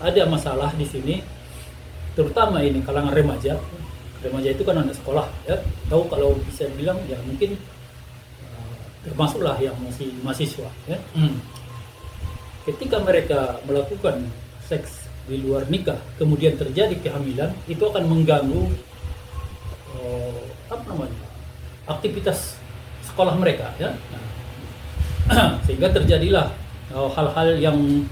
ada masalah di sini, terutama ini kalangan remaja. Remaja itu kan anak sekolah, ya. Tahu kalau bisa bilang ya mungkin termasuklah yang masih mahasiswa, ya. Ketika mereka melakukan seks di luar nikah, kemudian terjadi kehamilan, itu akan mengganggu aktivitas sekolah mereka, ya. Sehingga terjadilah hal-hal yang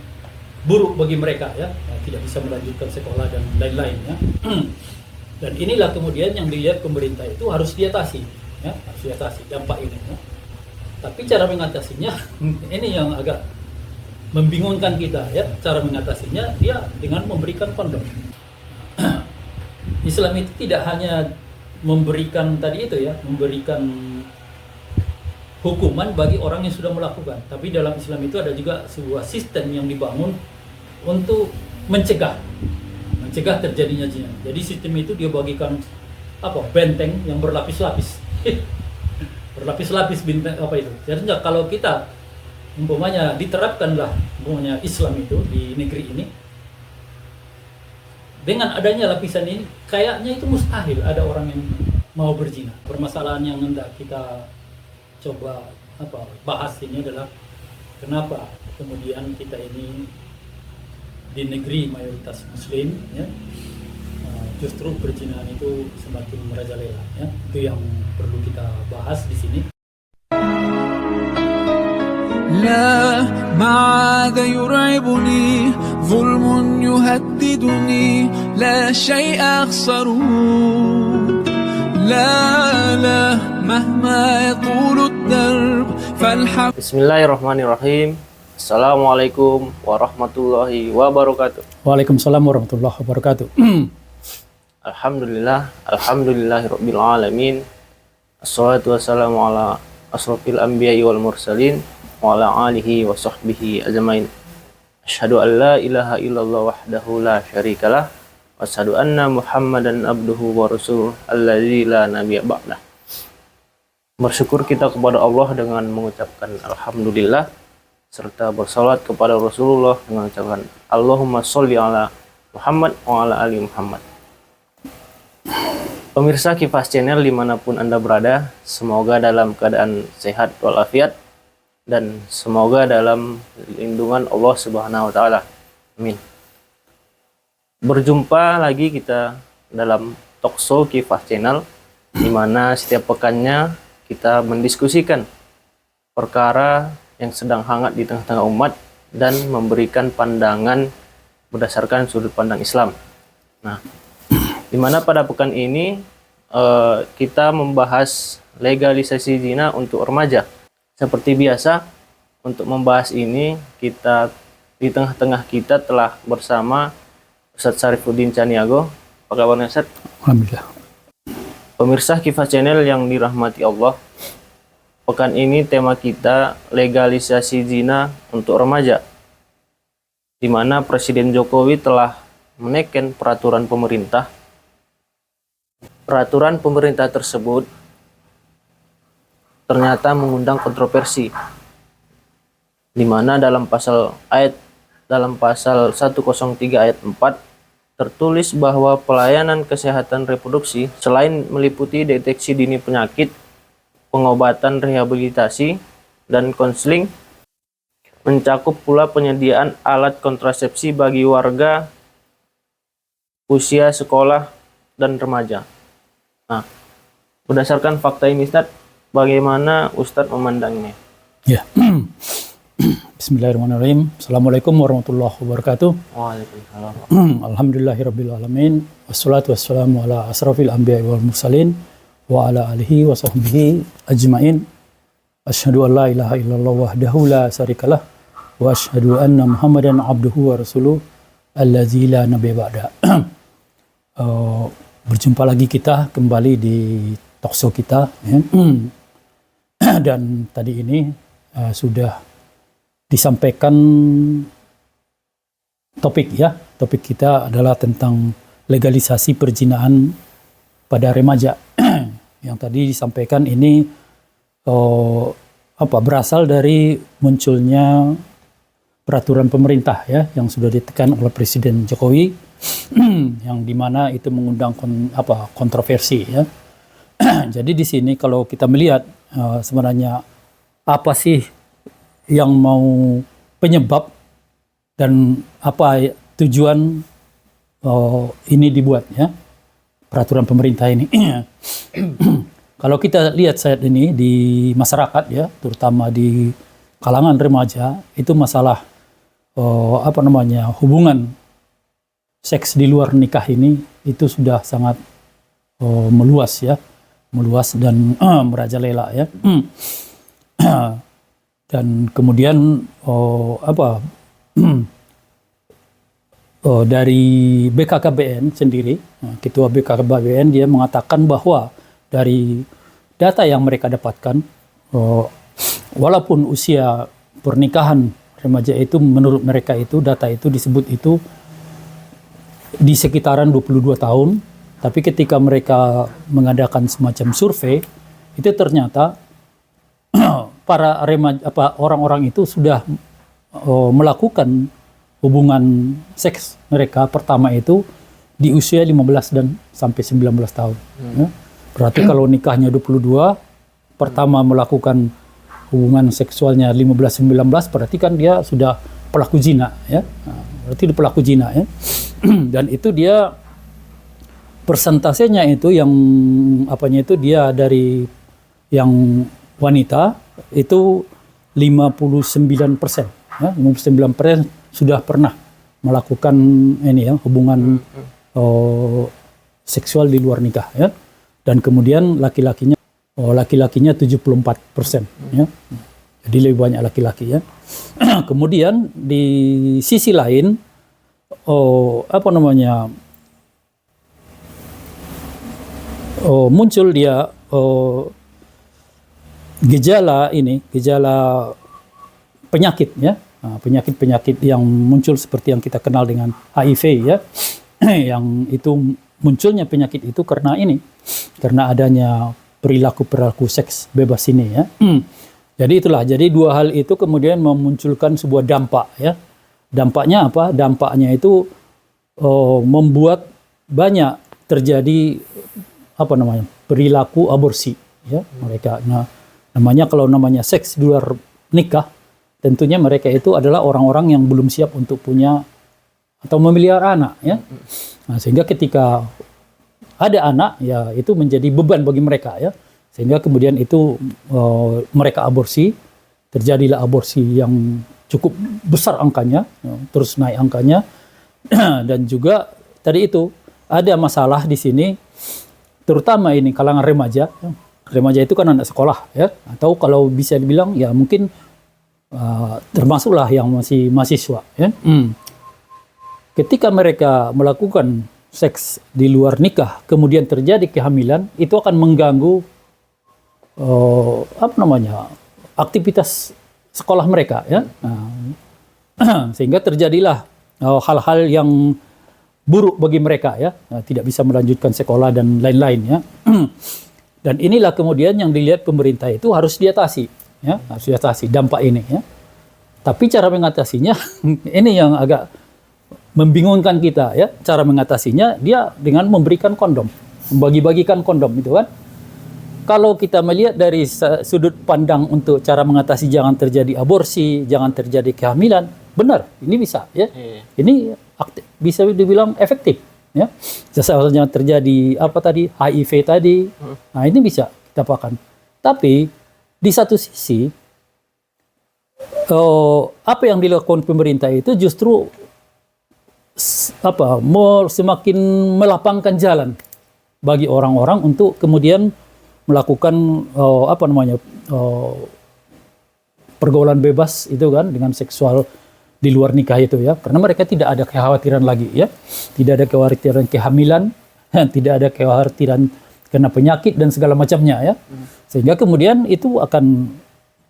buruk bagi mereka, ya. Tidak bisa melanjutkan sekolah dan lain-lain, ya. Dan inilah kemudian yang dilihat pemerintah itu harus diatasi, ya, harus diatasi dampak ini, ya. Tapi cara mengatasinya ini yang agak membingungkan kita, ya. Cara mengatasinya dia dengan memberikan kondom. Islam itu tidak hanya memberikan tadi itu, ya, memberikan hukuman bagi orang yang sudah melakukan, tapi dalam Islam itu ada juga sebuah sistem yang dibangun untuk mencegah terjadinya zina. Jadi sistem itu dia bagikan benteng yang berlapis-lapis. Berlapis-lapis bintang itu. Jadi kalau kita umpamanya diterapkanlah umpamanya Islam itu di negeri ini, dengan adanya lapisan ini kayaknya itu mustahil ada orang yang mau berzina. Permasalahan yang hendak kita coba bahas ini adalah kenapa kemudian kita ini di negeri mayoritas muslim, ya, justru perzinahan itu semakin merajalela, ya. Itu yang perlu kita bahas di sini. لا ما عاد يرعبني ظلم يهددني لا شيء أخسره لا مهما يطول الدرب فالحق. Bismillahirrahmanirrahim. Assalamualaikum warahmatullahi wabarakatuh. Waalaikumsalam warahmatullahi wabarakatuh. Alhamdulillahirabbil alamin. Assalatu wassalamu ala asrofil anbiya'i wal mursalin wa ala alihi wa sahbihi ajmain. Asyhadu an la ilaha illallah wahdahu la syarikalah wa asyhadu anna Muhammadan abduhu wa rasuluh alladzi la nabiyya ba'dah. Bersyukur kita kepada Allah dengan mengucapkan alhamdulillah serta bersalawat kepada Rasulullah dengan mengucapkan Allahumma sholli ala Muhammad wa ala ali Muhammad. Pemirsa Kifas Channel dimanapun Anda berada, semoga dalam keadaan sehat walafiat dan semoga dalam lindungan Allah Subhanahu wa taala. Amin. Berjumpa lagi kita dalam Talkshow Kifas Channel, di mana setiap pekannya kita mendiskusikan perkara yang sedang hangat di tengah-tengah umat dan memberikan pandangan berdasarkan sudut pandang Islam. Nah, di mana pada pekan ini kita membahas legalisasi zina untuk remaja. Seperti biasa, untuk membahas ini kita di tengah-tengah kita telah bersama Ustadz Syarifuddin Caniago. Apa kabarnya, Ustadz? Alhamdulillah. Pemirsa Kifas Channel yang dirahmati Allah, pekan ini tema kita legalisasi zina untuk remaja, di mana Presiden Jokowi telah menekan peraturan pemerintah. Peraturan pemerintah tersebut ternyata mengundang kontroversi, di mana dalam pasal 103 ayat 4 tertulis bahwa pelayanan kesehatan reproduksi selain meliputi deteksi dini penyakit, pengobatan, rehabilitasi, dan konseling, mencakup pula penyediaan alat kontrasepsi bagi warga usia sekolah dan remaja. Nah, berdasarkan fakta ini, Ustadz, bagaimana Ustadz memandangnya? Ya. Bismillahirrahmanirrahim. Assalamualaikum warahmatullahi wabarakatuh. Waalaikumsalam. Alhamdulillahirabbil alamin. Wassalatu wassalamu ala asrofil anbiya'i wal mursalin wa ala alihi wa sahbihi ajmain. Asyhadu an la ilaha illallah wahdahu la syarikalah wa asyhadu anna Muhammadan abduhu wa rasuluh allazi la nabiyya ba'da. Berjumpa lagi kita kembali di talkshow kita, ya. Dan tadi ini sudah disampaikan topik kita adalah tentang legalisasi perzinahan pada remaja. Yang tadi disampaikan ini berasal dari munculnya peraturan pemerintah ya yang sudah ditekan oleh Presiden Jokowi yang dimana itu mengundang kontroversi ya. Jadi di sini kalau kita melihat sebenarnya apa sih yang mau penyebab dan apa tujuan ini dibuat ya peraturan pemerintah ini. Kalau kita lihat saat ini di masyarakat ya, terutama di kalangan remaja itu masalah hubungan seks di luar nikah ini itu sudah sangat meluas dan merajalela ya. Dan kemudian dari BKKBN sendiri, Ketua BKKBN dia mengatakan bahwa dari data yang mereka dapatkan, walaupun usia pernikahan remaja itu menurut mereka itu data itu disebut itu di sekitaran 22 tahun, tapi ketika mereka mengadakan semacam survei itu ternyata para remaja orang-orang itu sudah melakukan hubungan seks mereka pertama itu di usia 15 dan sampai 19 tahun. Ya. Berarti kalau nikahnya 22, pertama melakukan hubungan seksualnya 15-19, berarti kan dia sudah pelaku zina ya. Nah, berarti dia pelaku zina ya. Dan itu dia persentasenya itu yang dia dari yang wanita itu 59%. Ya, 59% sudah pernah melakukan hubungan seksual di luar nikah ya. Dan kemudian laki-lakinya 74%. Ya. Jadi lebih banyak laki-laki ya. Kemudian di sisi lain muncul dia gejala penyakit ya. Penyakit-penyakit yang muncul seperti yang kita kenal dengan HIV ya. Yang itu munculnya penyakit itu karena adanya perilaku seks bebas ini ya. Jadi dua hal itu kemudian memunculkan sebuah dampak ya. Dampaknya apa? Dampaknya itu membuat banyak terjadi perilaku aborsi ya mereka. Nah, kalau namanya seks di luar nikah, tentunya mereka itu adalah orang-orang yang belum siap untuk punya atau memelihara anak ya. Nah, sehingga ketika ada anak ya itu menjadi beban bagi mereka ya. Sehingga kemudian itu mereka aborsi, terjadilah aborsi yang cukup besar angkanya, terus naik angkanya. Dan juga tadi itu ada masalah di sini terutama ini kalangan remaja. Remaja itu kan anak sekolah ya, atau kalau bisa dibilang ya mungkin termasuklah yang masih mahasiswa ya. Ketika mereka melakukan seks di luar nikah kemudian terjadi kehamilan, itu akan mengganggu aktivitas sekolah mereka ya. Sehingga terjadilah hal-hal yang buruk bagi mereka ya. Tidak bisa melanjutkan sekolah dan lain-lain ya. Dan inilah kemudian yang dilihat pemerintah itu harus diatasi ya, harus diatasi dampak ini ya. Tapi cara mengatasinya ini yang agak membingungkan kita ya. Cara mengatasinya dia dengan memberikan kondom, membagi-bagikan kondom itu kan. Kalau kita melihat dari sudut pandang untuk cara mengatasi jangan terjadi aborsi, jangan terjadi kehamilan, benar, ini bisa ya. Ini bisa dibilang efektif ya. Jangan terjadi HIV tadi. Nah, ini bisa kita pakai. Tapi di satu sisi apa yang dilakukan pemerintah itu justru semakin melapangkan jalan bagi orang-orang untuk kemudian melakukan pergaulan bebas itu kan dengan seksual di luar nikah itu ya, karena mereka tidak ada kekhawatiran lagi ya, tidak ada kekhawatiran kehamilan, tidak ada kekhawatiran kena penyakit dan segala macamnya ya, sehingga kemudian itu akan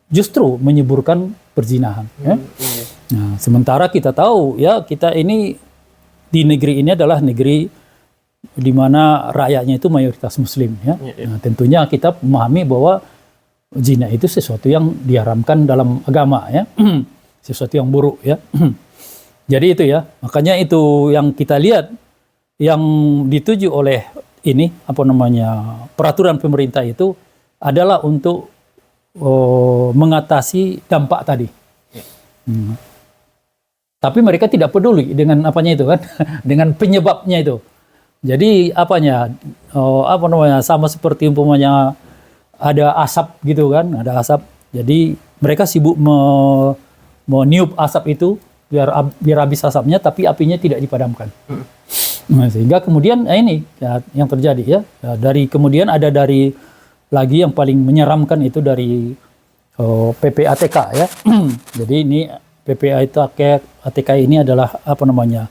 justru menyuburkan perzinahan ya. Nah, sementara kita tahu ya, kita ini di negeri ini adalah negeri di mana rakyatnya itu mayoritas muslim ya. Nah, tentunya kita memahami bahwa zina itu sesuatu yang diharamkan dalam agama ya. sesuatu yang buruk ya. Jadi itu ya, makanya itu yang kita lihat yang dituju oleh ini apa namanya peraturan pemerintah itu adalah untuk mengatasi dampak tadi. Tapi mereka tidak peduli dengan apanya itu kan, dengan penyebabnya itu. Jadi apanya apa namanya sama seperti umpamanya ada asap gitu kan, ada asap. Jadi mereka sibuk meniup asap itu biar habis asapnya, tapi apinya tidak dipadamkan. Nah, sehingga kemudian ini ya, yang terjadi ya. Dari kemudian ada dari lagi yang paling menyeramkan itu dari PPATK ya. Jadi ini PPATK ini adalah apa namanya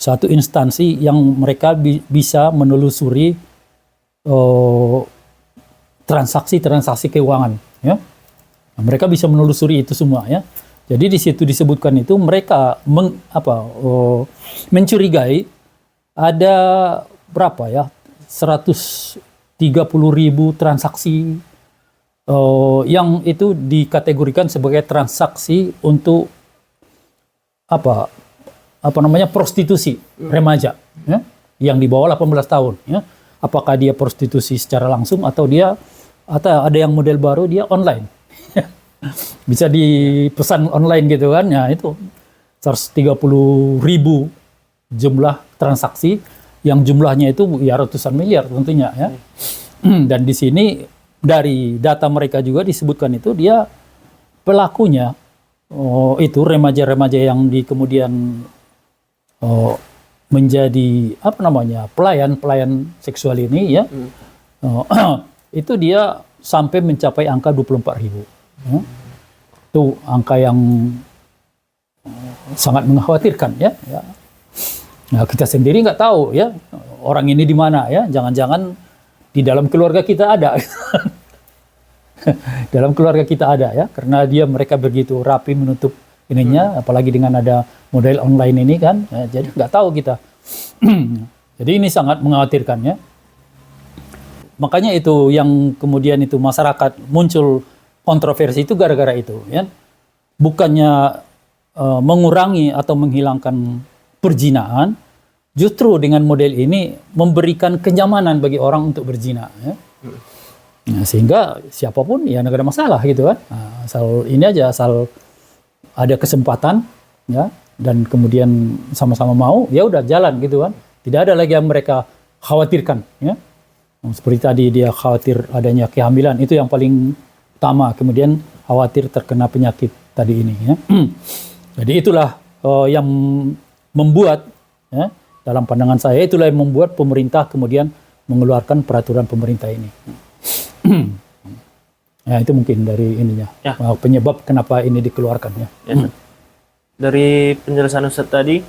satu instansi yang mereka bisa menelusuri transaksi keuangan ya. Nah, mereka bisa menelusuri itu semua ya. Jadi di situ disebutkan itu mereka mencurigai ada berapa ya 130.000 transaksi yang itu dikategorikan sebagai transaksi untuk apa namanya prostitusi remaja ya, yang di bawah 18 tahun ya. Apakah dia prostitusi secara langsung atau ada yang model baru dia online. Bisa dipesan online gitu kan, ya itu 130.000 jumlah transaksi yang jumlahnya itu ya ratusan miliar tentunya ya. Dan di sini dari data mereka juga disebutkan itu dia pelakunya itu remaja-remaja yang kemudian menjadi apa namanya pelayan seksual ini ya. Itu dia sampai mencapai angka 24.000. Itu angka yang sangat mengkhawatirkan ya. Nah, kita sendiri nggak tahu ya orang ini di mana ya. Jangan-jangan di dalam keluarga kita ada. Dalam keluarga kita ada ya, karena mereka begitu rapi menutup ininya, apalagi dengan ada model online ini kan. Ya, jadi nggak tahu kita. Jadi ini sangat mengkhawatirkan ya. Makanya itu yang kemudian itu masyarakat muncul kontroversi itu gara-gara itu ya. Bukannya mengurangi atau menghilangkan perzinaan, justru dengan model ini memberikan kenyamanan bagi orang untuk berzina ya. Nah, sehingga siapapun ya nggak ada masalah gitu kan. Nah, asal ada kesempatan ya dan kemudian sama-sama mau ya udah jalan gitu kan. Tidak ada lagi yang mereka khawatirkan ya. Seperti tadi dia khawatir adanya kehamilan, itu yang paling utama, kemudian khawatir terkena penyakit tadi ini ya. Jadi itulah yang membuat ya, dalam pandangan saya itulah yang membuat pemerintah kemudian mengeluarkan peraturan pemerintah ini. Ya itu mungkin dari ininya ya. Penyebab kenapa ini dikeluarkan ya. Dari penjelasan Ustadz tadi,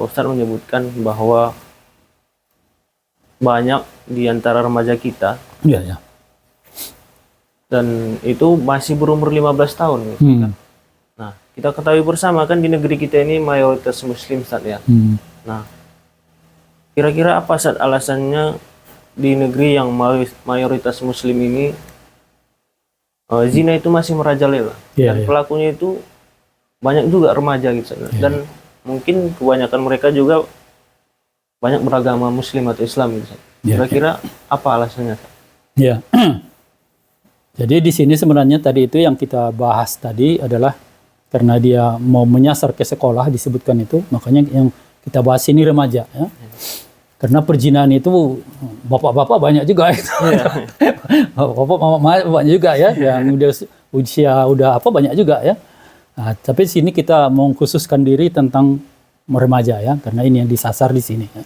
Ustadz menyebutkan bahwa banyak di antara remaja kita ya. Dan itu masih berumur 15 tahun gitu kan. Nah, kita ketahui bersama kan di negeri kita ini mayoritas muslim Ustadz ya. Nah, kira-kira apa Ustadz alasannya di negeri yang mayoritas muslim ini zina itu masih merajalela dan pelakunya itu banyak juga remaja gitu dan mungkin kebanyakan mereka juga banyak beragama muslim atau Islam gitu. Kira-kira apa alasannya? Ya. Jadi di sini sebenarnya tadi itu yang kita bahas tadi adalah karena dia mau menyasar ke sekolah disebutkan itu, makanya yang kita bahas ini remaja ya. Karena perzinahan itu bapak-bapak banyak juga. Bapak mama banyak juga ya, yang usia udah banyak juga ya. Nah, tapi di sini kita mau khususkan diri tentang remaja ya, karena ini yang disasar di sini. Ya.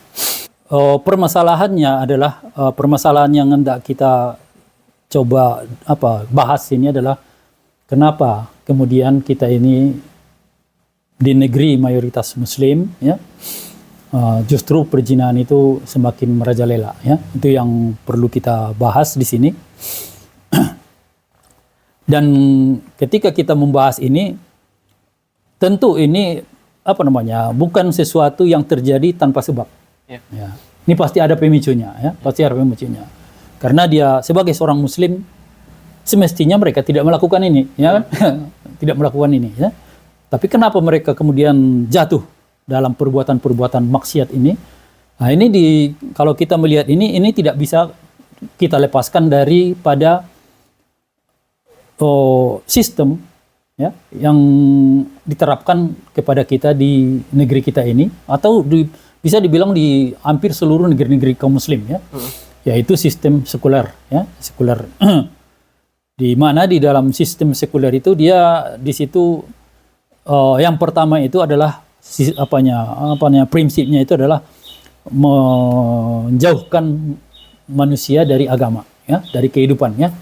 Permasalahannya adalah permasalahan yang hendak kita coba bahas ini adalah kenapa kemudian kita ini di negeri mayoritas Muslim ya. Justru perzinahan itu semakin merajalela ya. Itu yang perlu kita bahas di sini. Dan ketika kita membahas ini tentu ini bukan sesuatu yang terjadi tanpa sebab. Ya. Ini pasti ada pemicunya ya, pasti ada pemicunya. Karena dia sebagai seorang muslim semestinya mereka tidak melakukan ini ya kan? Tidak melakukan ini ya. Tapi kenapa mereka kemudian jatuh dalam perbuatan-perbuatan maksiat ini? Nah, ini kalau kita melihat ini tidak bisa kita lepaskan daripada sistem ya yang diterapkan kepada kita di negeri kita ini, atau bisa dibilang di hampir seluruh negeri-negeri kaum muslim ya. Yaitu sistem sekuler ya, sekuler. Di mana di dalam sistem sekuler itu dia di situ yang pertama itu adalah prinsipnya itu adalah menjauhkan manusia dari agama ya, dari kehidupannya,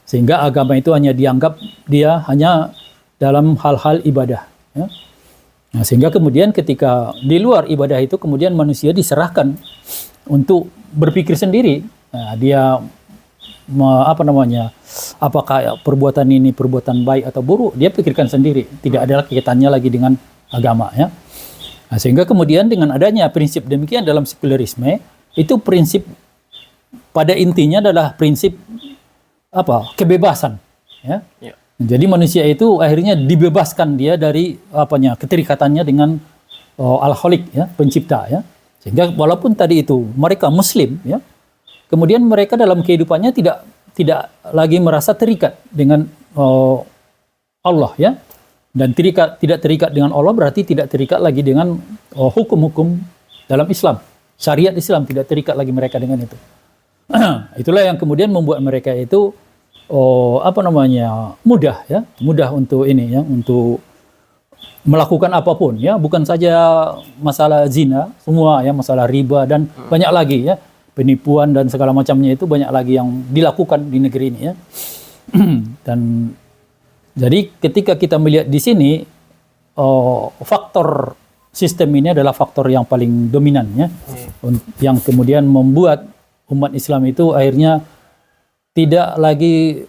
sehingga agama itu hanya dianggap dia hanya dalam hal-hal ibadah ya. Nah, sehingga kemudian ketika di luar ibadah itu kemudian manusia diserahkan untuk berpikir sendiri. Nah, dia apakah perbuatan ini perbuatan baik atau buruk, dia pikirkan sendiri, tidak ada kaitannya lagi dengan agama ya. Nah, sehingga kemudian dengan adanya prinsip demikian dalam sekulerisme, itu prinsip pada intinya adalah prinsip kebebasan ya. Jadi manusia itu akhirnya dibebaskan dia dari keterikatannya dengan Al-Khaliq ya, pencipta ya. Sehingga walaupun tadi itu mereka muslim ya, kemudian mereka dalam kehidupannya tidak lagi merasa terikat dengan Allah ya. Dan tidak terikat dengan Allah berarti tidak terikat lagi dengan hukum-hukum dalam Islam. Syariat Islam tidak terikat lagi mereka dengan itu. Itulah yang kemudian membuat mereka itu mudah ya, mudah untuk ini ya, untuk melakukan apapun ya, bukan saja masalah zina, semua ya, masalah riba dan banyak lagi ya, penipuan dan segala macamnya itu banyak lagi yang dilakukan di negeri ini ya. Dan jadi ketika kita melihat di sini faktor sistem ini adalah faktor yang paling dominan ya, yang kemudian membuat umat Islam itu akhirnya tidak lagi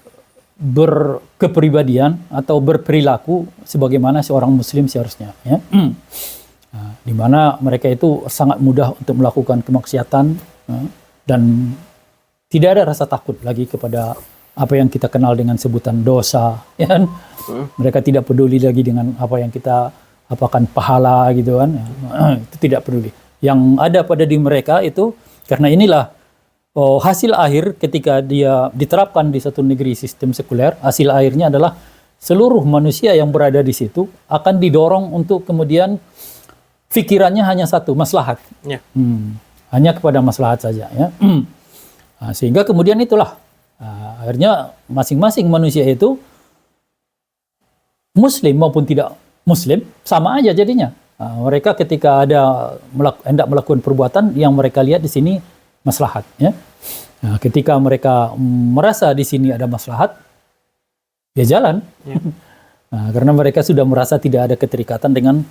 berkepribadian atau berperilaku sebagaimana seorang muslim seharusnya ya. Nah, di mana mereka itu sangat mudah untuk melakukan kemaksiatan dan tidak ada rasa takut lagi kepada apa yang kita kenal dengan sebutan dosa ya kan? Mereka tidak peduli lagi dengan apa yang kita apakan pahala gitu kan ya. Itu tidak peduli. Yang ada pada diri mereka itu, karena inilah hasil akhir ketika dia diterapkan di satu negeri sistem sekuler, hasil akhirnya adalah seluruh manusia yang berada di situ akan didorong untuk kemudian pikirannya hanya satu, maslahat. Ya. Hanya kepada maslahat saja ya. Nah, sehingga kemudian itulah akhirnya masing-masing manusia itu muslim maupun tidak muslim sama aja jadinya. Mereka ketika hendak melakukan perbuatan yang mereka lihat di sini maslahat ya. Nah, ketika mereka merasa di sini ada maslahat, ya jalan. Ya. Nah, karena mereka sudah merasa tidak ada keterikatan dengan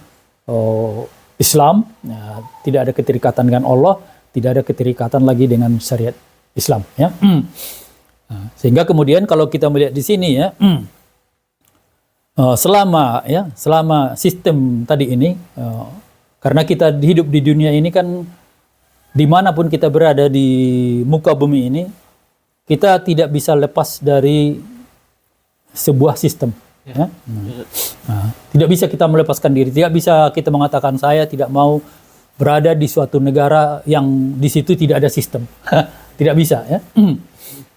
Islam, ya, tidak ada keterikatan dengan Allah, tidak ada keterikatan lagi dengan syariat Islam ya. Nah, sehingga kemudian kalau kita melihat di sini ya, selama sistem tadi ini, karena kita hidup di dunia ini kan, dimanapun kita berada di muka bumi ini, kita tidak bisa lepas dari sebuah sistem. Ya. Nah, tidak bisa kita melepaskan diri, tidak bisa kita mengatakan saya tidak mau berada di suatu negara yang di situ tidak ada sistem. Tidak bisa ya.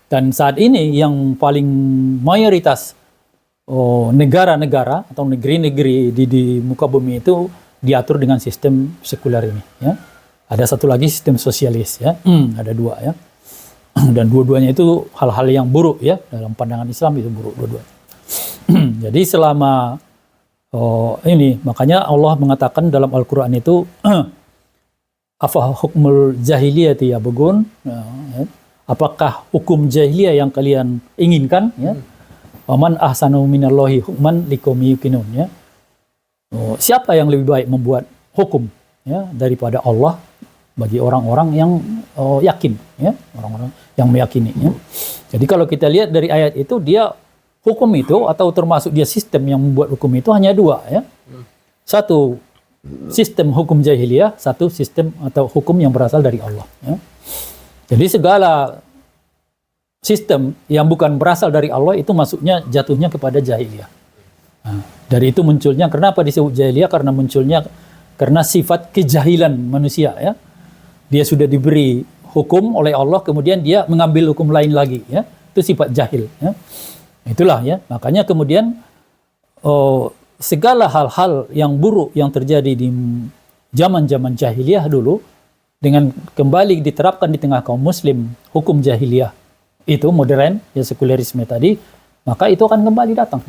Dan saat ini yang paling mayoritas negara-negara atau negeri-negeri di muka bumi itu diatur dengan sistem sekuler ini ya. Ada satu lagi sistem sosialis ya. Ada dua ya. Dan dua-duanya itu hal-hal yang buruk ya, dalam pandangan Islam itu buruk dua-duanya. Jadi selama ini makanya Allah mengatakan dalam Al-Qur'an itu afa hukmul jahiliyati yabghun, apakah hukum jahiliyah yang kalian inginkan ya? Waman ahsanu minallahi hukman liqaumi yuqinun ya. Siapa yang lebih baik membuat hukum ya daripada Allah bagi orang-orang yang yakin ya, orang-orang yang meyakini ya. Jadi kalau kita lihat dari ayat itu, dia hukum itu atau termasuk dia sistem yang membuat hukum itu hanya dua ya. Satu sistem hukum jahiliyah, satu sistem atau hukum yang berasal dari Allah ya. Jadi segala sistem yang bukan berasal dari Allah itu masuknya jatuhnya kepada jahiliyah. Nah, dari itu munculnya, kenapa disebut jahiliyah? Karena sifat kejahilan manusia, ya. Dia sudah diberi hukum oleh Allah, kemudian dia mengambil hukum lain lagi, ya. Itu sifat jahil, ya. Itulah, ya. Makanya kemudian segala hal-hal yang buruk yang terjadi di zaman-zaman jahiliyah dulu, dengan kembali diterapkan di tengah kaum muslim hukum jahiliyah itu modern, ya, sekulerisme tadi, maka itu akan kembali datang.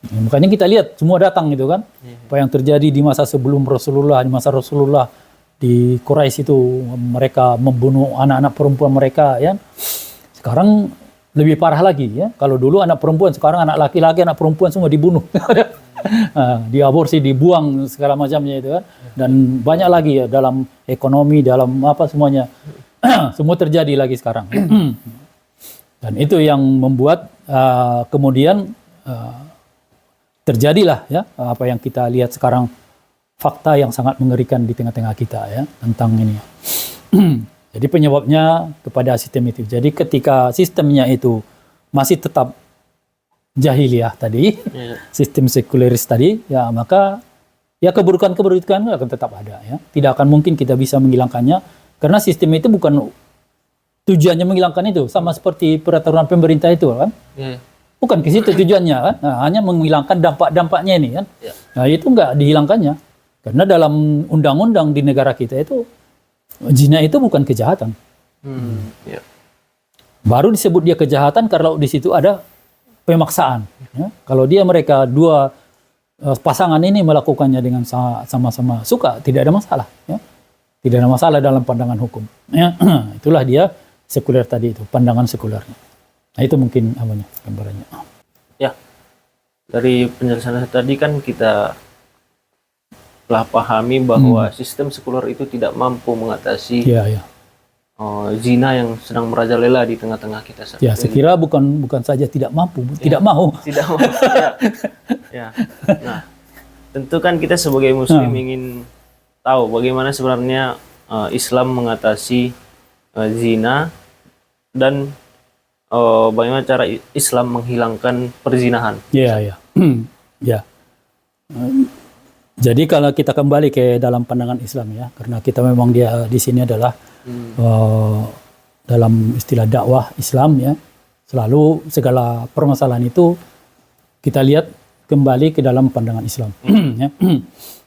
Ya, makanya kita lihat semua datang gitu kan. Apa yang terjadi di masa sebelum Rasulullah, di masa Rasulullah di Quraisy itu mereka membunuh anak-anak perempuan mereka, ya. Sekarang lebih parah lagi, ya. Kalau dulu anak perempuan, sekarang anak laki-laki, anak perempuan semua dibunuh. Diaborsi, dibuang segala macamnya itu kan. Dan banyak lagi, ya, dalam ekonomi, dalam apa semuanya. Semua terjadi lagi sekarang. Dan itu yang membuat kemudian terjadilah, ya, apa yang kita lihat sekarang, fakta yang sangat mengerikan di tengah-tengah kita, ya, tentang ini. Jadi penyebabnya kepada sistem itu. Jadi ketika sistemnya itu masih tetap jahiliyah tadi, sistem sekuleris tadi, ya, maka ya keburukan-keburukan akan tetap ada, ya. Tidak akan mungkin kita bisa menghilangkannya, karena sistem itu bukan tujuannya menghilangkan itu, sama seperti peraturan pemerintah itu kan. Bukan ke situ tujuannya kan. Nah, hanya menghilangkan dampak-dampaknya ini kan. Nah, itu enggak dihilangkannya. Karena dalam undang-undang di negara kita itu zina itu bukan kejahatan. Baru disebut dia kejahatan kalau di situ ada pemaksaan. Ya. Kalau mereka dua pasangan ini melakukannya dengan sama-sama suka, tidak ada masalah. Ya. Tidak ada masalah dalam pandangan hukum. Ya. Itulah dia sekuler tadi itu, pandangan sekulernya. Nah, itu mungkin apanya gambarannya. Ya, dari penjelasan tadi kan kita telah pahami bahwa sistem sekuler itu tidak mampu mengatasi zina yang sedang merajalela di tengah-tengah kita saat ya, saya kira bukan saja tidak mampu, tidak mau. Tidak mau. Ya. Nah, tentu kan kita sebagai muslim ingin tahu bagaimana sebenarnya Islam mengatasi zina, dan bagaimana cara Islam menghilangkan perzinahan. Ya. Ya. Jadi kalau kita kembali ke dalam pandangan Islam, ya, karena kita memang dia di sini adalah dalam istilah dakwah Islam, ya, selalu segala permasalahan itu kita lihat kembali ke dalam pandangan Islam. Ya.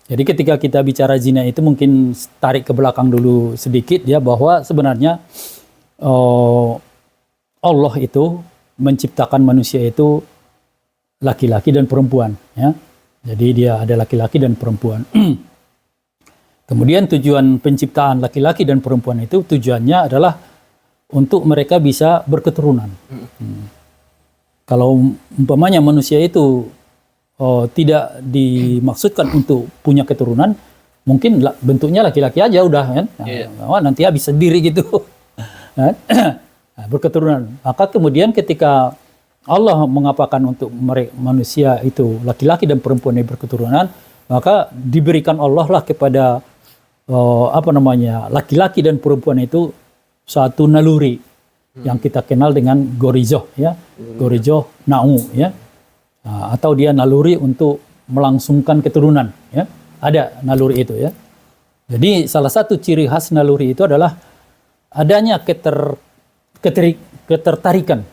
Jadi ketika kita bicara zina itu mungkin tarik ke belakang dulu sedikit, ya, bahwa sebenarnya Allah itu menciptakan manusia itu laki-laki dan perempuan, ya. Jadi dia ada laki-laki dan perempuan. Kemudian tujuan penciptaan laki-laki dan perempuan itu tujuannya adalah untuk mereka bisa berketurunan. Kalau umpamanya manusia itu tidak dimaksudkan untuk punya keturunan, mungkin bentuknya laki-laki aja udah, kan. Nanti habis sendiri gitu. Berketurunan. Maka kemudian ketika Allah mengapakan untuk manusia itu laki-laki dan perempuan yang berketurunan, maka diberikan Allah lah kepada laki-laki dan perempuan itu satu naluri yang kita kenal dengan gorizoh, ya, gorizoh na'u, ya, atau dia naluri untuk melangsungkan keturunan, ya, ada naluri itu, ya. Jadi salah satu ciri khas naluri itu adalah adanya ketertarikan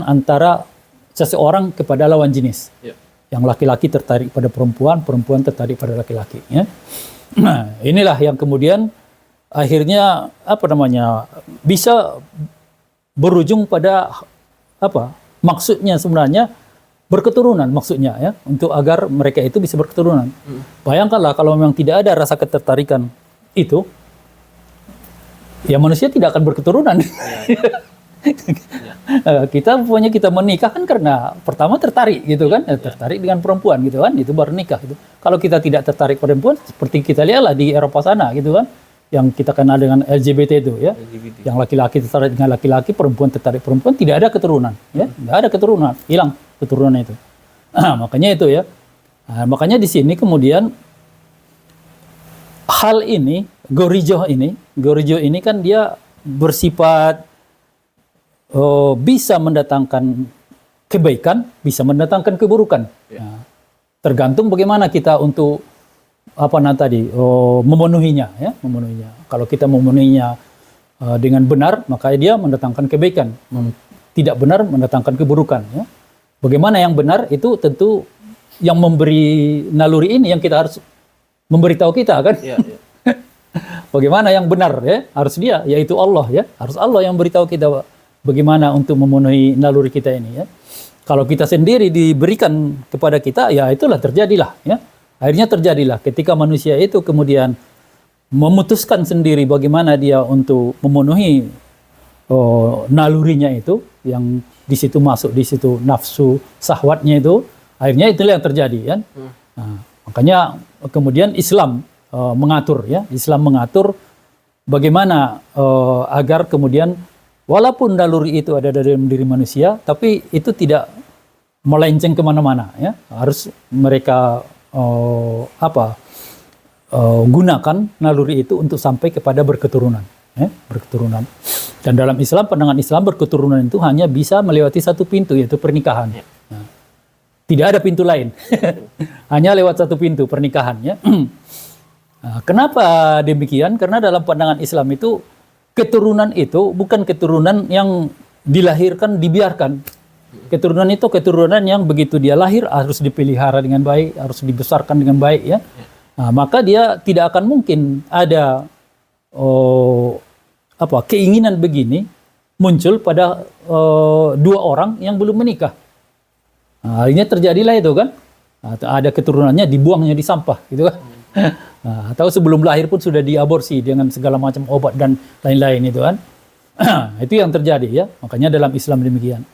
antara seseorang kepada lawan jenis. Yang laki-laki tertarik pada perempuan, perempuan tertarik pada laki-laki, ya. Nah, inilah yang kemudian akhirnya bisa berujung pada maksudnya sebenarnya berketurunan, maksudnya, ya, untuk agar mereka itu bisa berketurunan. Bayangkanlah kalau memang tidak ada rasa ketertarikan itu, ya manusia tidak akan berketurunan. Kita menikah kan karena pertama tertarik gitu kan, tertarik dengan perempuan gitu kan, itu baru nikah gitu. Kalau kita tidak tertarik pada perempuan, seperti kita lihatlah di Eropa sana gitu kan, yang kita kenal dengan LGBT itu, ya, yang laki-laki tertarik dengan laki-laki, perempuan tertarik perempuan, tidak ada keturunan, ya, tidak ada keturunan, hilang keturunan itu. Makanya itu, ya, makanya di sini kemudian hal ini, gorizoh ini kan dia bersifat bisa mendatangkan kebaikan, bisa mendatangkan keburukan. Nah, tergantung bagaimana kita untuk memenuhinya, ya, memenuhinya. Kalau kita memenuhinya dengan benar, maka dia mendatangkan kebaikan. Tidak benar mendatangkan keburukan. Ya. Bagaimana yang benar itu tentu yang memberi naluri ini yang kita harus memberitahu kita kan. Ya, ya. Bagaimana yang benar ya harus dia, yaitu Allah ya. Harus Allah yang beritahu kita bagaimana untuk memenuhi naluri kita ini ya. Kalau kita sendiri diberikan kepada kita, ya itulah terjadilah ya. Akhirnya terjadilah ketika manusia itu kemudian memutuskan sendiri bagaimana dia untuk memenuhi nalurinya itu, yang di situ masuk di situ nafsu syahwatnya itu, akhirnya itulah yang terjadi kan. Nah, makanya kemudian Islam mengatur ya, Islam mengatur bagaimana agar kemudian walaupun naluri itu ada dalam diri manusia, tapi itu tidak melenceng kemana-mana ya, harus mereka gunakan naluri itu untuk sampai kepada berketurunan ya, berketurunan. Dan dalam Islam, pandangan Islam, berketurunan itu hanya bisa melewati satu pintu, yaitu pernikahan. Nah, tidak ada pintu lain. Hanya lewat satu pintu, pernikahan. Ya. Nah, kenapa demikian? Karena dalam pandangan Islam itu, keturunan itu bukan keturunan yang dilahirkan, dibiarkan. Keturunan itu keturunan yang begitu dia lahir, harus dipelihara dengan baik, harus dibesarkan dengan baik. Ya. Nah, maka dia tidak akan mungkin ada keinginan begini muncul pada dua orang yang belum menikah. Nah, akhirnya terjadilah itu kan. Nah, ada keturunannya dibuangnya di sampah gitu kan. Nah, atau sebelum lahir pun sudah diaborsi dengan segala macam obat dan lain-lain itu kan. Itu yang terjadi ya. Makanya dalam Islam demikian.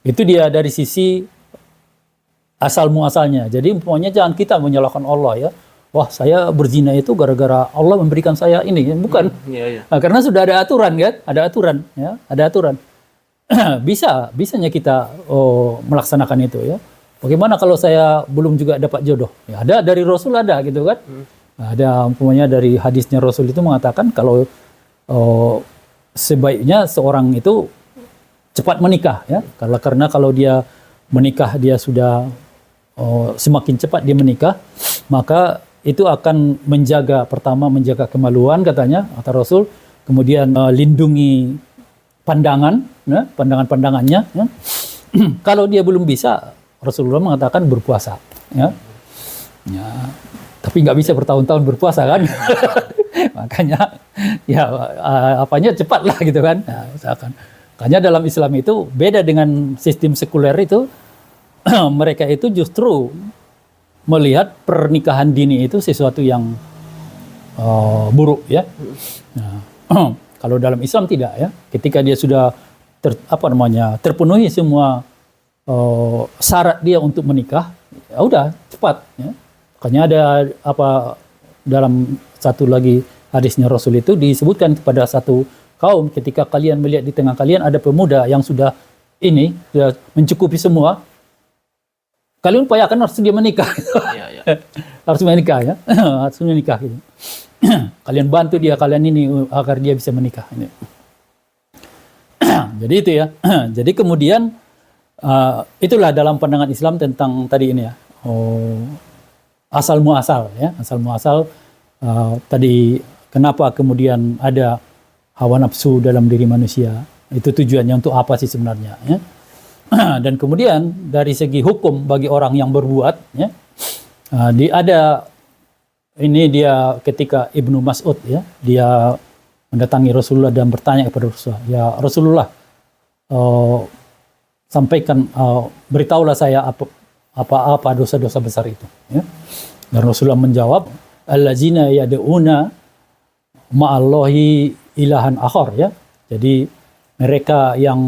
Itu dia dari sisi asal muasalnya. Jadi umpamanya jangan kita menyalahkan Allah ya. Wah, saya berzina itu gara-gara Allah memberikan saya ini, bukan? Nah, karena sudah ada aturan kan, ada aturan, ya, ada aturan. Bisanya kita melaksanakan itu ya. Bagaimana kalau saya belum juga dapat jodoh? Ya, ada dari Rasul ada gitu kan? Nah, ada umpamanya dari hadisnya Rasul itu mengatakan kalau sebaiknya seorang itu cepat menikah ya, karena kalau dia menikah dia sudah semakin cepat dia menikah, maka itu akan pertama menjaga kemaluan katanya kata Rasul, kemudian lindungi pandangan, ya, pandangannya. Ya. Kalau dia belum bisa, Rasulullah mengatakan berpuasa. Ya. Ya. Tapi nggak bisa bertahun-tahun berpuasa kan, makanya ya apanya cepat lah gitu kan. Nah, misalkan, makanya dalam Islam itu beda dengan sistem sekuler itu, mereka itu justru melihat pernikahan dini itu sesuatu yang buruk ya. Nah, kalau dalam Islam tidak ya. Ketika dia sudah terpenuhi semua syarat dia untuk menikah, ya udah cepat ya. Makanya ada dalam satu lagi hadisnya Rasul itu disebutkan kepada satu kaum, ketika kalian melihat di tengah kalian ada pemuda yang sudah mencukupi semua, kalian upayakan harus dia menikah. Ya. Harus menikah ya. Harus menikah gitu. Kalian bantu dia, kalian ini agar dia bisa menikah. Jadi itu ya. Jadi kemudian itulah dalam pandangan Islam tentang tadi ini ya. Asal muasal ya. Asal muasal tadi kenapa kemudian ada hawa nafsu dalam diri manusia. Itu tujuannya untuk apa sih sebenarnya ya. Dan kemudian dari segi hukum bagi orang yang berbuat ya, dia ketika Ibnu Mas'ud ya, dia mendatangi Rasulullah dan bertanya kepada Rasulullah, ya Rasulullah, sampaikan, beritahulah saya apa dosa-dosa besar itu ya. Dan Rasulullah menjawab, allazina yad'una ma'allahi ilahan akhar ya. Jadi mereka yang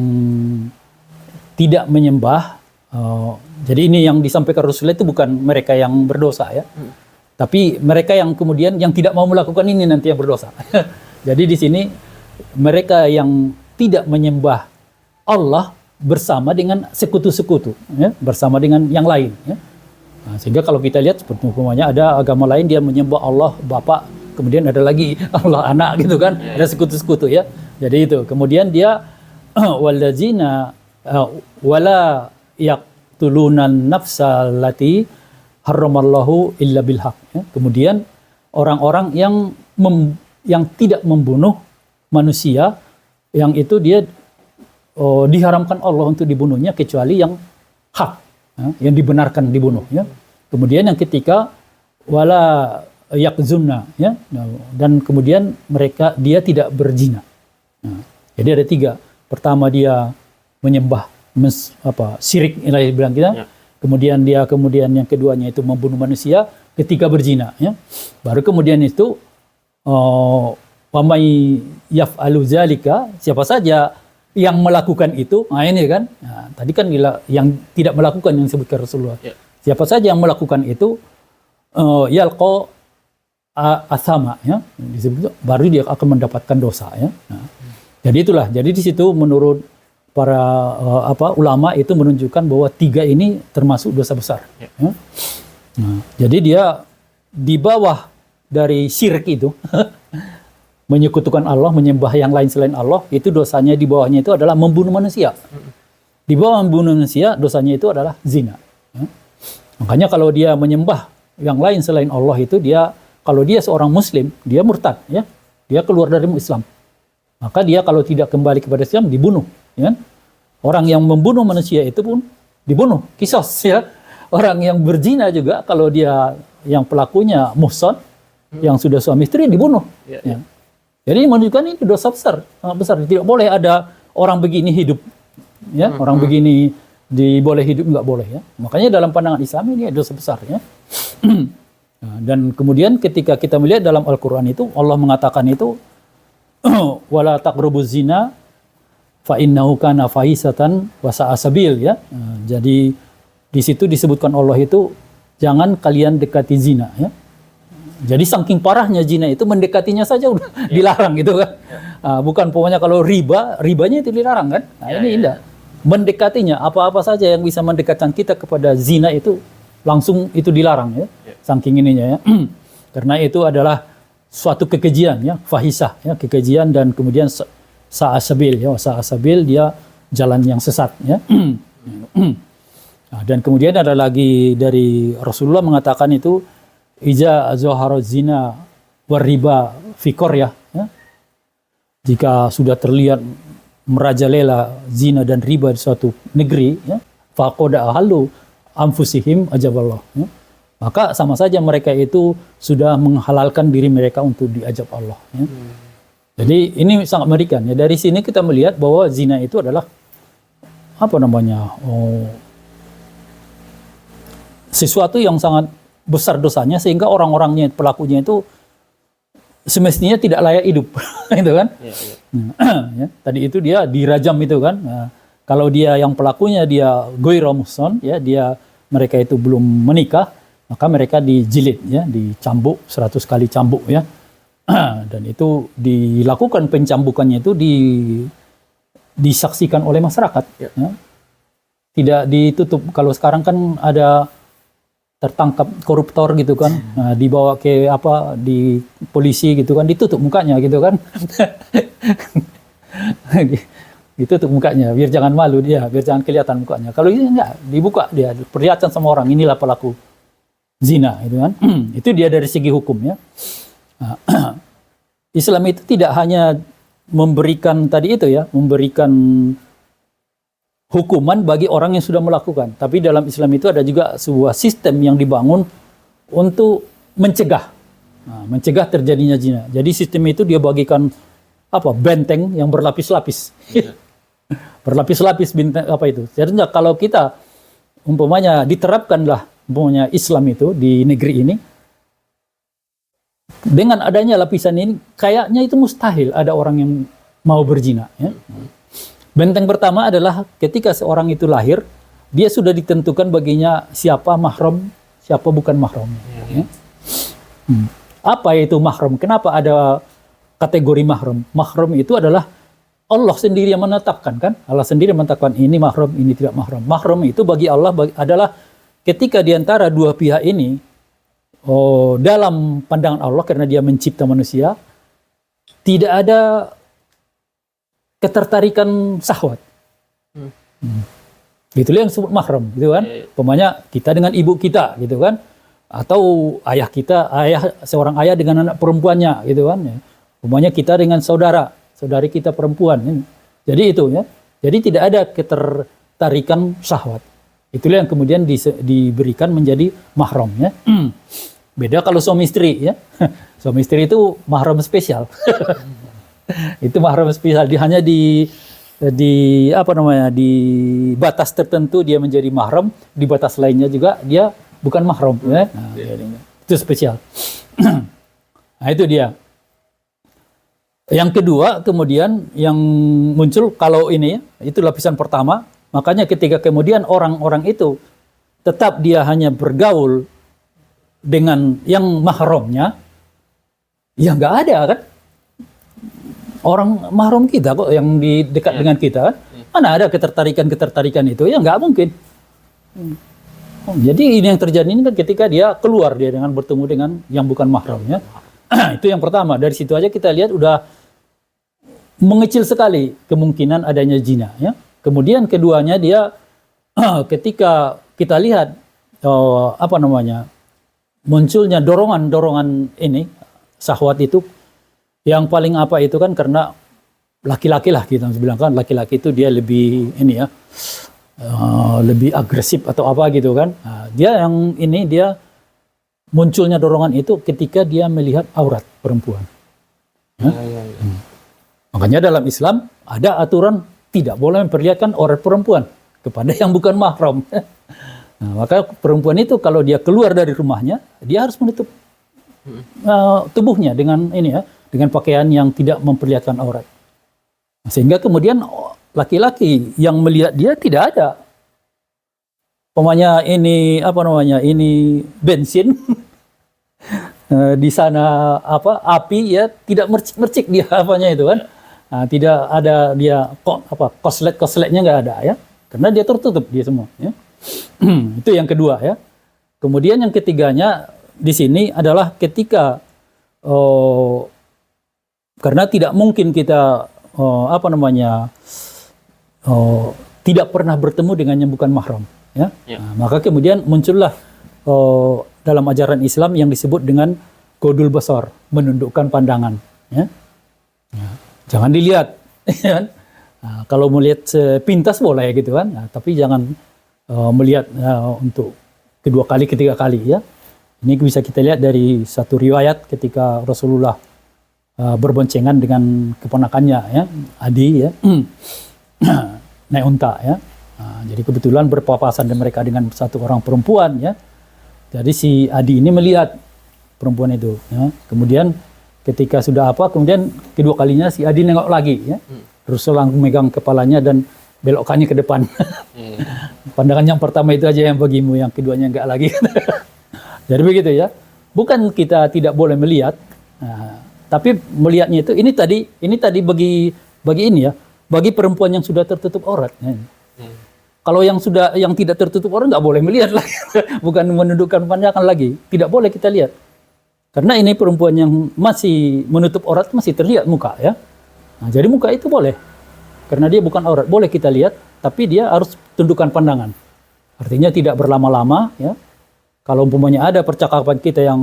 tidak menyembah, jadi ini yang disampaikan Rasulullah itu bukan mereka yang berdosa ya, tapi mereka yang kemudian yang tidak mau melakukan ini nanti yang berdosa. Jadi di sini mereka yang tidak menyembah Allah bersama dengan sekutu-sekutu, ya, bersama dengan yang lain. Ya. Nah, sehingga kalau kita lihat seperti umpamanya ada agama lain dia menyembah Allah Bapa, kemudian ada lagi Allah Anak gitu kan, ada sekutu-sekutu ya. Jadi itu kemudian dia wallazina wala yaqtuluna nafsa allati harramallahu illa bil haq. Ya. Kemudian orang-orang yang tidak membunuh manusia, yang itu dia diharamkan Allah untuk dibunuhnya kecuali yang hak, ya, yang dibenarkan dibunuh. Ya. Kemudian yang ketiga wala yakzunna, ya, dan kemudian dia tidak berzina. Nah, jadi ada 3. Pertama dia menyembah syirik, ilahi bilang kita. Ya. Kemudian yang keduanya itu membunuh manusia, ketiga berzina. Ya. Baru kemudian itu pamai yaf'alu zalika, siapa saja yang melakukan itu, nah ini kan. Nah, tadi kan yang tidak melakukan yang disebutkan Rasulullah. Ya. Siapa saja yang melakukan itu yalqa asama, ya, baru dia akan mendapatkan dosa, ya. Nah, jadi itulah. Jadi di situ menurut para ulama itu menunjukkan bahwa 3 ini termasuk dosa besar. Ya. Ya. Nah, jadi dia di bawah dari syirik itu menyekutukan Allah, menyembah yang lain selain Allah, itu dosanya di bawahnya itu adalah membunuh manusia. Di bawah membunuh manusia dosanya itu adalah zina. Ya. Makanya kalau dia menyembah yang lain selain Allah itu kalau dia seorang muslim, dia murtad, ya. Dia keluar dari Islam. Maka dia kalau tidak kembali kepada Islam dibunuh, ya. Orang yang membunuh manusia itu pun dibunuh, kisos, ya. Orang yang berzina juga kalau dia yang pelakunya muhsan, yang sudah suami istri dibunuh. Ya. Jadi menunjukkan ini dosa besar, sangat besar. Tidak boleh ada orang begini hidup, ya. Orang begini boleh hidup, nggak boleh, ya. Makanya dalam pandangan Islam ini dosa besar, ya. Nah, dan kemudian ketika kita melihat dalam Al-Quran itu Allah mengatakan itu wala taqrabuz zina fa innahu kana fahisatan wa sa'a sabil, ya. Nah, jadi di situ disebutkan Allah itu jangan kalian dekati zina, ya. Jadi saking parahnya zina itu mendekatinya saja udah dilarang gitu kan. Bukan pokoknya kalau ribanya itu dilarang kan. Nah, ini indah. Mendekatinya apa-apa saja yang bisa mendekatkan kita kepada zina itu langsung itu dilarang, ya. Saking ininya, ya. Karena itu adalah suatu kekejian, ya, fahisah, ya, kekejian, dan kemudian sa'asabil, ya, sa'asabil dia jalan yang sesat, ya. Nah, dan kemudian ada lagi dari Rasulullah mengatakan itu iza zahara zina war riba fi qaryah, ya. Jika sudah terlihat merajalela zina dan riba di suatu negeri, ya, faqad ahallu anfusihim ajaballah, ya. Maka sama saja mereka itu sudah menghalalkan diri mereka untuk diajab Allah, ya. Jadi ini sangat mengerikan, ya. Dari sini kita melihat bahwa zina itu adalah sesuatu yang sangat besar dosanya sehingga orang-orangnya, pelakunya itu semestinya tidak layak hidup, gitu kan? Ya, tadi itu dia dirajam itu kan. Nah, kalau dia yang pelakunya dia ghairu muhsan, ya, mereka itu belum menikah, maka mereka dijilid, ya, dicambuk 100 kali cambuk, ya. Dan itu dilakukan pencambukannya itu disaksikan oleh masyarakat, ya. Tidak ditutup. Kalau sekarang kan ada tertangkap koruptor gitu kan, nah, dibawa ke di polisi gitu kan, ditutup mukanya gitu kan. Ditutup mukanya biar jangan malu dia, biar jangan kelihatan mukanya. Kalau ini enggak, dibuka dia, perlihatkan sama orang inilah pelaku zina, gitu kan. Itu dia dari segi hukum, ya. Nah, Islam itu tidak hanya memberikan tadi itu, ya, memberikan hukuman bagi orang yang sudah melakukan, tapi dalam Islam itu ada juga sebuah sistem yang dibangun untuk mencegah, terjadinya zina. Jadi sistem itu dia bagikan benteng yang berlapis-lapis, berlapis-lapis benteng itu. Jadi kalau kita umpamanya diterapkanlah umpamanya Islam itu di negeri ini, dengan adanya lapisan ini, kayaknya itu mustahil ada orang yang mau berzina, ya. Benteng pertama adalah ketika seorang itu lahir, dia sudah ditentukan baginya siapa mahram, siapa bukan mahram. Ya. Apa itu mahram? Kenapa ada kategori mahram? Mahram itu adalah Allah sendiri yang menetapkan, kan? Allah sendiri menetapkan ini mahram, ini tidak mahram. Mahram itu bagi Allah adalah ketika diantara dua pihak ini, dalam pandangan Allah karena dia mencipta manusia, tidak ada ketertarikan syahwat. Itulah yang disebut mahram, gitu kan. Pemanya kita dengan ibu kita, gitu kan. Atau ayah kita, seorang ayah dengan anak perempuannya, gitu kan. Ya. Pemanya kita dengan saudari kita perempuan. Ya. Jadi itu ya. Jadi tidak ada ketertarikan syahwat. Itulah yang kemudian diberikan menjadi mahram ya. Beda kalau suami istri ya. Suami istri itu mahram spesial. Itu mahram spesial. Hanya di batas tertentu dia menjadi mahram, di batas lainnya juga dia bukan mahram ya. Nah, itu spesial. Nah, itu dia. Yang kedua kemudian yang muncul kalau ini ya, itu lapisan pertama, makanya ketika kemudian orang-orang itu tetap dia hanya bergaul dengan yang mahramnya, ya nggak ada kan? Orang mahram kita kok yang di dekat dengan kita kan? Mana ada ketertarikan itu? Ya nggak mungkin. Jadi ini yang terjadi ini kan ketika dia keluar dia dengan bertemu dengan yang bukan mahramnya. Itu yang pertama. Dari situ aja kita lihat udah mengecil sekali kemungkinan adanya zina. Ya. Kemudian keduanya dia ketika kita lihat munculnya dorongan ini syahwat itu. Yang paling apa itu kan karena laki-laki lah kita bilang kan, laki-laki itu dia lebih ini ya lebih agresif atau apa gitu kan. Nah, dia yang ini dia munculnya dorongan itu ketika dia melihat aurat perempuan. Makanya dalam Islam ada aturan tidak boleh memperlihatkan aurat perempuan kepada yang bukan mahram. Nah, maka perempuan itu kalau dia keluar dari rumahnya dia harus menutup tubuhnya dengan ini ya, dengan pakaian yang tidak memperlihatkan aurat. Sehingga kemudian laki-laki yang melihat dia tidak ada. Pemanya ini ini bensin di sana api ya tidak mercik-mercik dia apanya itu kan. Nah, tidak ada dia kosletnya nggak ada ya. Karena dia tertutup dia semua ya. Itu yang kedua ya. Kemudian yang ketiganya di sini adalah ketika karena tidak mungkin kita tidak pernah bertemu dengan yang bukan mahram ya. Nah, maka kemudian muncullah dalam ajaran Islam yang disebut dengan godul basar, menundukkan pandangan ya. Nah, jangan dilihat ya. Nah, kalau melihat sepintas boleh gitu kan. Nah, tapi jangan melihat untuk kedua kali, ketiga kali ya. Ini bisa kita lihat dari satu riwayat ketika Rasulullah berboncengan dengan keponakannya ya, Adi ya, naik unta ya. Nah, jadi kebetulan berpapasan mereka dengan satu orang perempuan ya. Jadi si Adi ini melihat perempuan itu ya. Kemudian ketika sudah kemudian kedua kalinya si Adi nengok lagi ya. Rasulullah memegang kepalanya dan belokkannya ke depan. Pandangan yang pertama itu aja yang bagimu, yang keduanya enggak lagi. Jadi begitu ya. Bukan kita tidak boleh melihat. Nah, tapi melihatnya itu ini tadi bagi ini ya, bagi perempuan yang sudah tertutup aurat. Ya. Kalau yang tidak tertutup aurat nggak boleh melihat lagi, bukan menundukkan pandangan lagi, tidak boleh kita lihat. Karena ini perempuan yang masih menutup aurat masih terlihat muka ya. Nah, jadi muka itu boleh, karena dia bukan aurat, boleh kita lihat, tapi dia harus tundukkan pandangan. Artinya tidak berlama-lama ya. Kalau umpamanya ada percakapan kita yang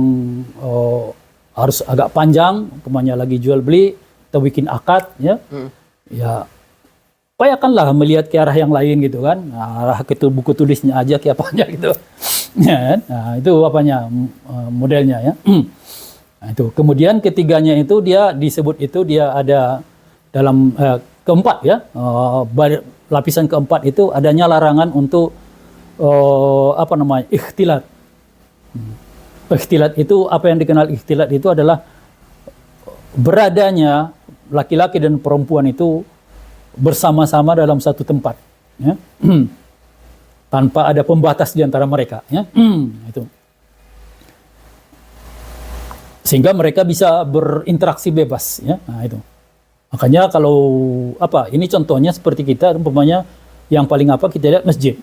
harus agak panjang, umpamanya lagi jual beli atau bikin akad ya, ya upayakanlah melihat ke arah yang lain gitu kan, arah ke buku tulisnya aja ke apanya gitu, ya, nah itu apanya modelnya ya. Nah, itu kemudian ketiganya itu dia disebut itu dia ada dalam keempat ya, lapisan keempat itu adanya larangan untuk ikhtilat. Ikhtilat itu apa yang dikenal ikhtilat itu adalah beradanya laki-laki dan perempuan itu bersama-sama dalam satu tempat ya. Tanpa ada pembatas di antara mereka ya. Itu. Sehingga mereka bisa berinteraksi bebas ya. Nah, itu. Makanya kalau ini contohnya seperti kita umpamanya yang paling kita lihat masjid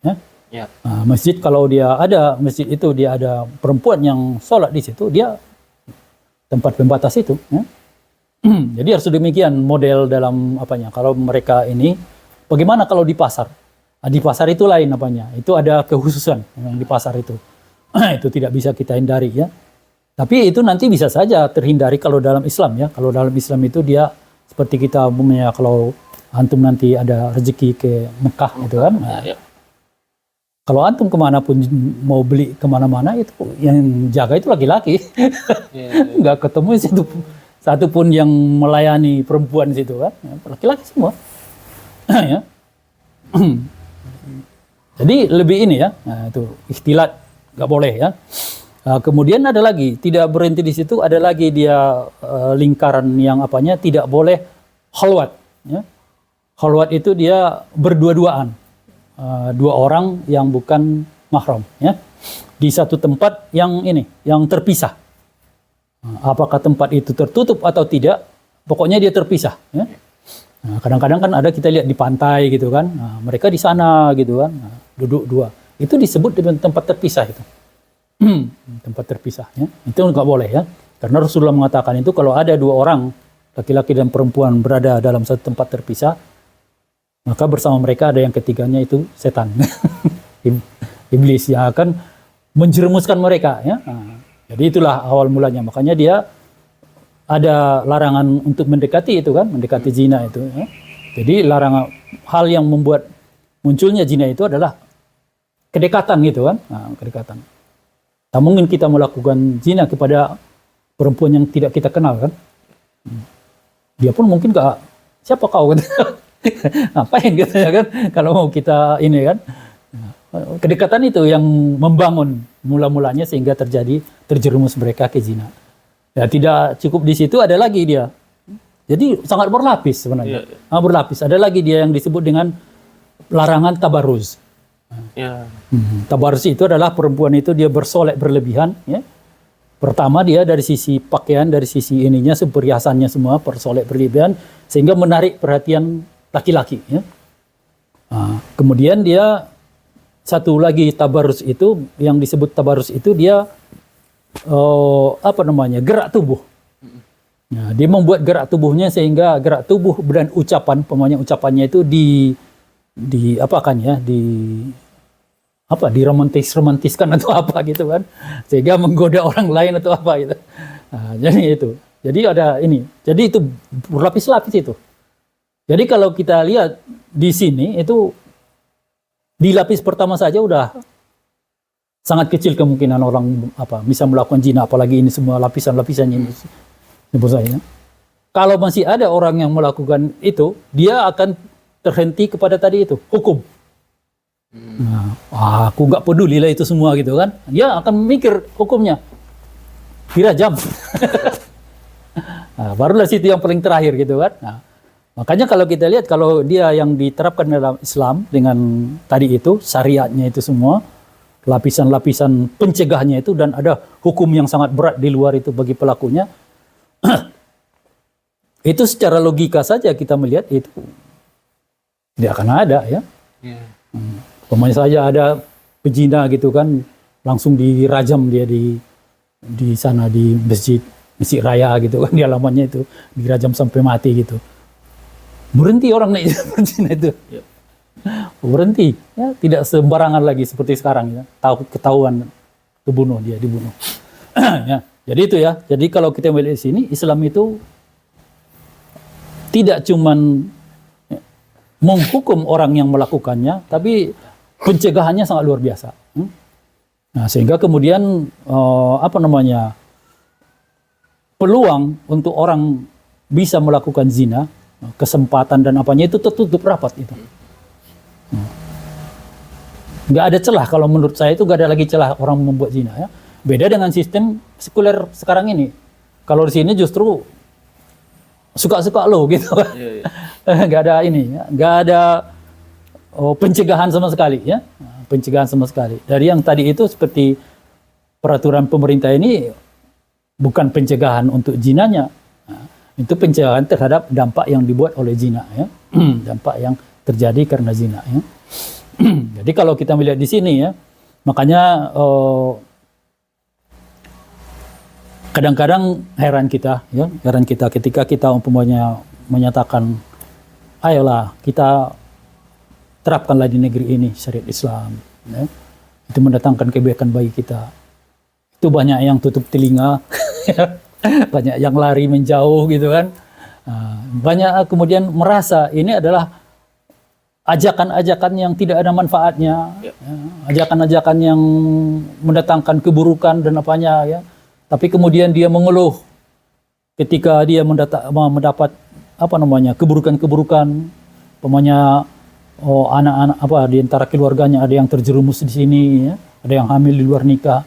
ya. Ya. Nah, masjid kalau dia ada masjid itu dia ada perempuan yang sholat di situ, dia tempat pembatas itu ya. Jadi harus demikian model dalam apanya. Kalau mereka ini Bagaimana kalau di pasar? Di pasar itu lain apanya. Itu ada kekhususan yang di pasar itu. Itu tidak bisa kita hindari ya. Tapi itu nanti bisa saja terhindari kalau dalam Islam ya. Kalau dalam Islam itu dia seperti kita umumnya kalau antum nanti ada rezeki ke Mekah gitu kan. Nah, kalau antum kemanapun mau beli kemana-mana itu yang jaga itu laki-laki. Nggak ketemu satu pun yang melayani perempuan di situ kan. Laki-laki semua. Ya. Jadi lebih ini ya. Nah, itu ikhtilat nggak boleh ya. Kemudian ada lagi, tidak berhenti di situ, ada lagi dia lingkaran yang apanya tidak boleh khalwat. Ya. Khalwat itu dia berdua-duaan. Dua orang yang bukan mahram. Ya. Di satu tempat yang ini, yang terpisah. Apakah tempat itu tertutup atau tidak, pokoknya dia terpisah. Ya. Nah, kadang-kadang kan ada kita lihat di pantai gitu kan, nah, mereka di sana gitu kan, nah, duduk dua. Itu disebut dengan tempat terpisah itu. Tempat terpisah ya. Itu nggak boleh ya. Karena Rasulullah mengatakan itu kalau ada dua orang laki-laki dan perempuan berada dalam satu tempat terpisah, maka bersama mereka ada yang ketiganya itu setan. Iblis yang akan menjerumuskan mereka ya. Nah, jadi itulah awal mulanya. Makanya dia ada larangan untuk mendekati itu kan, mendekati zina itu ya. Jadi larangan hal yang membuat munculnya zina itu adalah kedekatan gitu kan. Nah, kedekatan. Tak mungkin kita melakukan zina kepada perempuan yang tidak kita kenal kan. Dia pun mungkin gak, siapa kau gitu. Ngapain gitu ya kan. Kalau mau kita ini kan. Kedekatan itu yang membangun mula-mulanya sehingga terjerumus mereka ke zina. Ya tidak cukup di situ, ada lagi dia. Jadi sangat berlapis sebenarnya. Berlapis. Ada lagi dia yang disebut dengan larangan tabarruz. Tabarruz itu adalah perempuan itu dia bersolek berlebihan ya. Pertama dia dari sisi pakaian, dari sisi ininya perhiasannya semua bersolek berlebihan sehingga menarik perhatian laki-laki ya. Kemudian dia satu lagi tabarruz itu yang disebut tabarruz itu dia gerak tubuh. Nah, dia membuat gerak tubuhnya sehingga gerak tubuh dan ucapan, ucapannya itu diromantiskan atau apa gitu kan, sehingga menggoda orang lain atau apa gitu. Nah, jadi itu. Jadi ada ini. Jadi itu berlapis-lapis itu. Jadi kalau kita lihat di sini itu di lapis pertama saja udah sangat kecil kemungkinan orang bisa melakukan zina, apalagi ini semua lapisan-lapisannya ini. Sebut saja. Kalau masih ada orang yang melakukan itu, dia akan terhenti kepada tadi itu, hukum. Nah, aku nggak peduli lah itu semua gitu kan. Dia akan mikir hukumnya. Dirajam. Nah, barulah situ yang paling terakhir gitu kan. Nah, makanya kalau kita lihat kalau dia yang diterapkan dalam Islam dengan tadi itu syariatnya itu semua lapisan-lapisan pencegahnya itu dan ada hukum yang sangat berat di luar itu bagi pelakunya. Itu secara logika saja kita melihat itu tidak akan ada ya. Pemain saja ada pezina gitu kan langsung dirajam dia di sana di masjid raya gitu kan, di halamannya itu dirajam sampai mati gitu. Berhenti orang naik pezina itu. Berhenti ya, tidak sembarangan lagi seperti sekarang ya. Ketahuan dibunuh. Ya. Jadi itu ya. Jadi kalau kita melihat di sini Islam itu tidak cuman menghukum orang yang melakukannya, tapi pencegahannya sangat luar biasa. Nah, sehingga kemudian peluang untuk orang bisa melakukan zina, kesempatan dan apanya itu tertutup rapat itu. Nggak ada celah, kalau menurut saya itu nggak ada lagi celah orang membuat zina ya. Beda dengan sistem sekuler sekarang ini. Kalau di sini justru suka-suka lo gitu. Nggak ada ini, nggak ada pencegahan sama sekali ya. Pencegahan sama sekali. Dari yang tadi itu seperti peraturan pemerintah ini bukan pencegahan untuk zinanya. Nah, itu pencegahan terhadap dampak yang dibuat oleh zina ya. Dampak yang terjadi karena zina ya. Jadi kalau kita melihat di sini ya, makanya kadang-kadang heran kita ketika kita umpamanya menyatakan ayolah kita terapkanlah di negeri ini syariat Islam. Ya. Itu mendatangkan kebaikan bagi kita. Itu banyak yang tutup telinga, banyak yang lari menjauh gitu kan. Banyak kemudian merasa ini adalah ajakan-ajakan yang tidak ada manfaatnya, ajakan-ajakan yang mendatangkan keburukan dan apanya ya. Tapi kemudian dia mengeluh ketika dia mendapat keburukan-keburukan, pemanya anak-anak di antara keluarganya ada yang terjerumus di sini ya, ada yang hamil di luar nikah,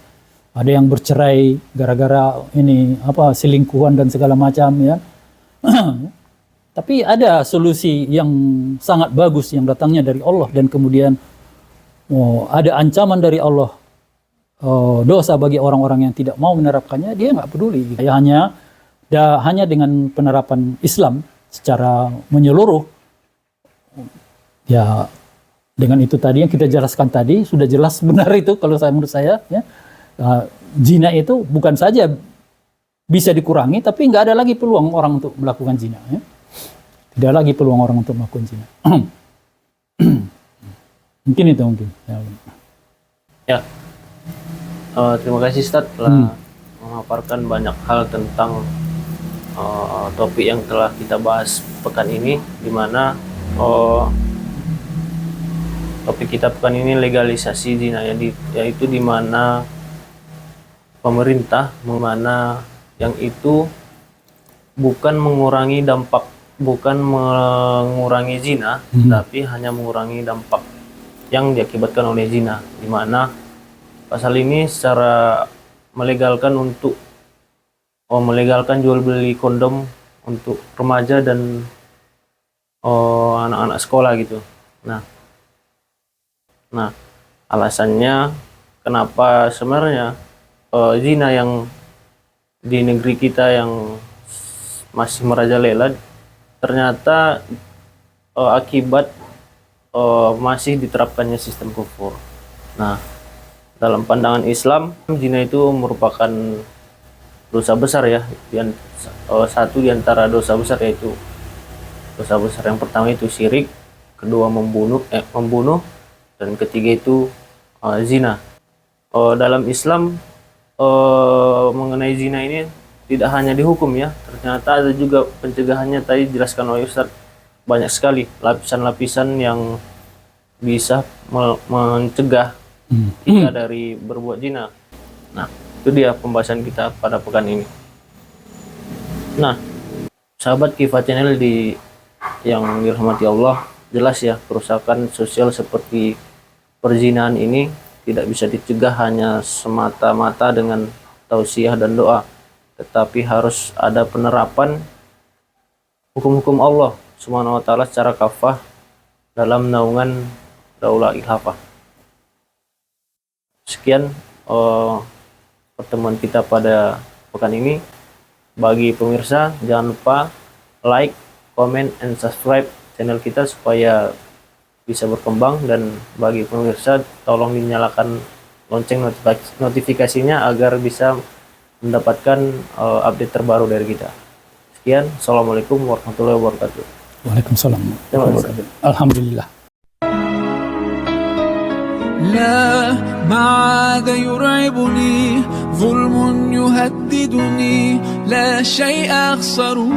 ada yang bercerai gara-gara selingkuhan dan segala macam ya. Tapi ada solusi yang sangat bagus yang datangnya dari Allah, dan kemudian ada ancaman dari Allah, dosa bagi orang-orang yang tidak mau menerapkannya. Dia nggak peduli. Ya, hanya dengan penerapan Islam secara menyeluruh, ya dengan itu tadi yang kita jelaskan tadi sudah jelas benar itu kalau menurut saya ya. Zina itu bukan saja bisa dikurangi, tapi nggak ada lagi peluang orang untuk melakukan zina ya. Tidak lagi peluang orang untuk melakukan zina. Mungkin itu ya. Terima kasih Ustaz telah memaparkan banyak hal tentang topik yang telah kita bahas pekan ini, di mana topik kita pekan ini legalisasi zina, yaitu di mana pemerintah yang itu bukan mengurangi zina, tapi hanya mengurangi dampak yang diakibatkan oleh zina, di mana pasal ini secara melegalkan jual beli kondom untuk remaja dan anak-anak sekolah gitu. Nah, alasannya kenapa sebenarnya zina yang di negeri kita yang masih merajalela ternyata akibat masih diterapkannya sistem kufur. Nah, dalam pandangan Islam, zina itu merupakan dosa besar ya. Satu di antara dosa besar, yaitu dosa besar yang pertama itu syirik, kedua membunuh, dan ketiga itu zina. Dalam Islam mengenai zina ini tidak hanya dihukum ya, ternyata ada juga pencegahannya. Tadi dijelaskan oleh Ustaz, banyak sekali lapisan-lapisan yang bisa mencegah kita dari berbuat zina. Nah, itu dia pembahasan kita pada pekan ini. Nah, sahabat Kifah Channel yang dirahmati Allah, jelas ya, kerusakan sosial seperti perzinahan ini tidak bisa dicegah hanya semata-mata dengan tausiah dan doa, tetapi harus ada penerapan hukum-hukum Allah Subhanahu wa taala secara kafah dalam naungan Daulah Khilafah. Sekian pertemuan kita pada pekan ini. Bagi pemirsa, jangan lupa like, comment, and subscribe channel kita supaya bisa berkembang, dan bagi pemirsa tolong dinyalakan lonceng notifikasinya agar bisa mendapatkan update terbaru dari kita. Sekian, Assalamualaikum warahmatullahi wabarakatuh. Waalaikumsalam. Alhamdulillah. لا ما عاد يرعبني ظلم يهددني لا شيء أخسره